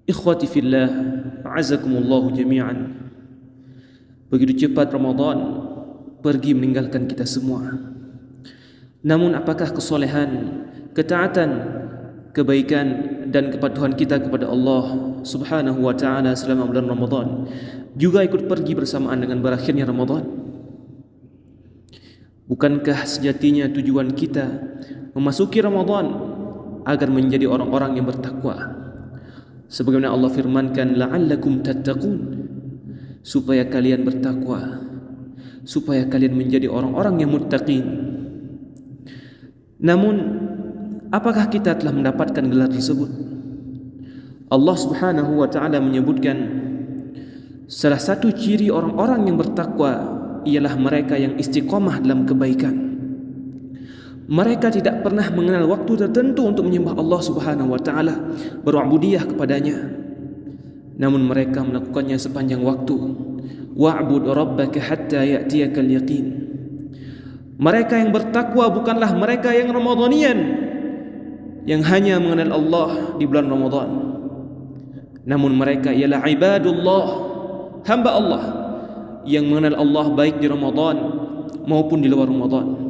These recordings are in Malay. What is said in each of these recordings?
Ikhwati fillah, a'azakumullahu jami'an. Begitu cepat Ramadan pergi meninggalkan kita semua. Namun apakah kesolehan, ketaatan, kebaikan dan kepatuhan kita kepada Allah Subhanahu wa taala selama bulan Ramadan juga ikut pergi bersamaan dengan berakhirnya Ramadan? Bukankah sejatinya tujuan kita memasuki Ramadan agar menjadi orang-orang yang bertakwa? Sebagaimana Allah firmankan, la'allakum tattaqun, supaya kalian bertakwa, supaya kalian menjadi orang-orang yang muttaqin. Namun apakah kita telah mendapatkan gelar tersebut? Allah Subhanahu wa taala menyebutkan salah satu ciri orang-orang yang bertakwa ialah mereka yang istiqamah dalam kebaikan. Mereka tidak pernah mengenal waktu tertentu untuk menyembah Allah Subhanahu wa taala, berubudiyah kepadanya. Namun mereka melakukannya sepanjang waktu. Wa'bud rabbaka hatta ya'tiyakal yaqin. Mereka yang bertakwa bukanlah mereka yang Ramadhanian, yang hanya mengenal Allah di bulan Ramadan. Namun mereka ialah ibadullah, hamba Allah yang mengenal Allah baik di Ramadan maupun di luar Ramadan.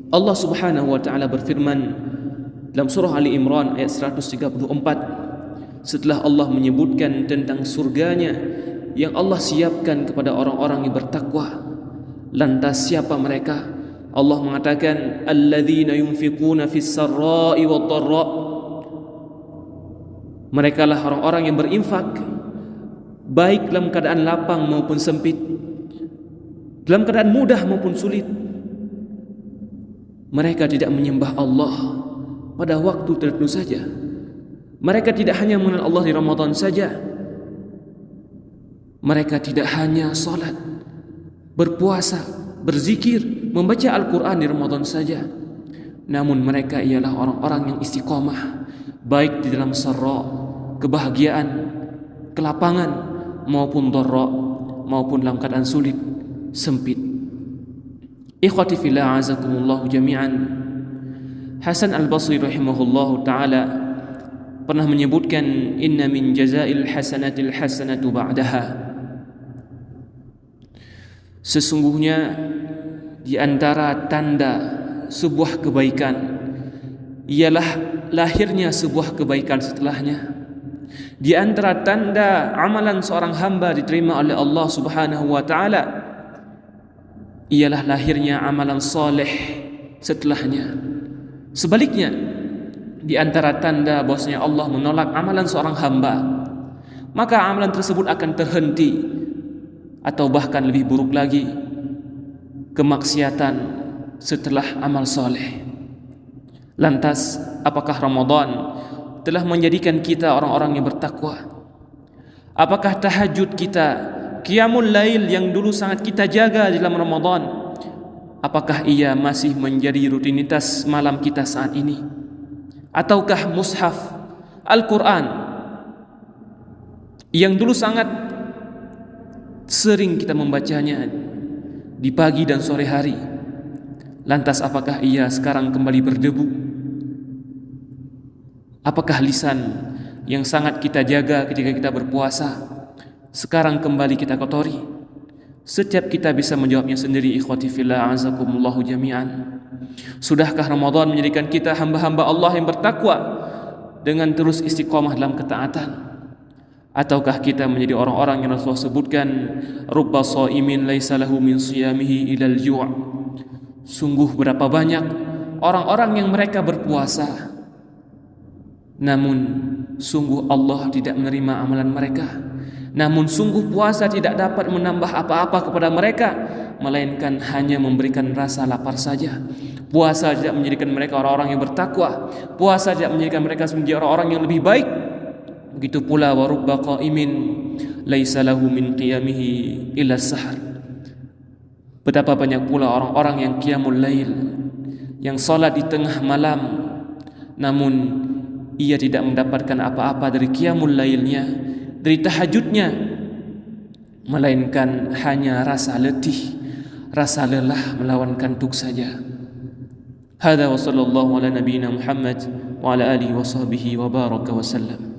Allah Subhanahu wa taala berfirman dalam surah Ali Imran ayat 134, setelah Allah menyebutkan tentang surganya yang Allah siapkan kepada orang-orang yang bertakwa. Lantas siapa mereka? Allah mengatakan alladzina yunfiquna fis sarra'i wad dharra. Mereka lah orang-orang yang berinfak baik dalam keadaan lapang maupun sempit, dalam keadaan mudah maupun sulit. Mereka tidak menyembah Allah pada waktu tertentu saja. Mereka tidak hanya mengenal Allah di Ramadan saja. Mereka tidak hanya salat, berpuasa, berzikir, membaca Al-Quran di Ramadan saja. Namun mereka ialah orang-orang yang istiqamah baik di dalam sarra, kebahagiaan, kelapangan, maupun dharra, maupun dalam keadaan sulit, sempit. Ikhwati fillah, a'azakumullahu jami'an. Hasan al-Basri rahimahullahu ta'ala pernah menyebutkan, inna min jazail hasanatil hasanatu ba'daha. Sesungguhnya di antara tanda sebuah kebaikan ialah lahirnya sebuah kebaikan setelahnya. Di antara tanda amalan seorang hamba diterima oleh Allah Subhanahu wa taala ialah lahirnya amalan soleh setelahnya. Sebaliknya, di antara tanda bahwasanya Allah menolak amalan seorang hamba, maka amalan tersebut akan terhenti, atau bahkan lebih buruk lagi, kemaksiatan setelah amal soleh. Lantas, apakah Ramadan telah menjadikan kita orang-orang yang bertakwa? Apakah tahajud kita, qiyamul lail yang dulu sangat kita jaga dalam Ramadan, apakah ia masih menjadi rutinitas malam kita saat ini? Ataukah mushaf Al-Quran yang dulu sangat sering kita membacanya di pagi dan sore hari, lantas apakah ia sekarang kembali berdebu? Apakah lisan yang sangat kita jaga ketika kita berpuasa sekarang kembali kita kotori? Setiap kita bisa menjawabnya sendiri. Ikhwati fillah, a'azakumullahu jami'an. Sudahkah Ramadan menjadikan kita hamba-hamba Allah yang bertakwa dengan terus istiqamah dalam ketaatan? Ataukah kita menjadi orang-orang yang Rasulullah sebutkan, rubba shaimin laisa lahu min siyamihi ilal ju'. Sungguh berapa banyak orang-orang yang mereka berpuasa, namun sungguh Allah tidak menerima amalan mereka. Namun sungguh puasa tidak dapat menambah apa-apa kepada mereka, melainkan hanya memberikan rasa lapar saja. Puasa tidak menjadikan mereka orang-orang yang bertakwa. Puasa tidak menjadikan mereka menjadi orang-orang yang lebih baik. Begitu pula wa rubba qa'imin laisa lahu min qiyamihi illa sahar. Betapa banyak pula orang-orang yang qiyamul lail, yang salat di tengah malam, namun ia tidak mendapatkan apa-apa dari qiyamul lailnya, dari tahajudnya, melainkan hanya rasa letih, rasa lelah melawan kantuk saja. Hadza wa sallallahu ala nabiyyina Muhammad wa ala alihi wa sahbihi wa baraka wa sallam.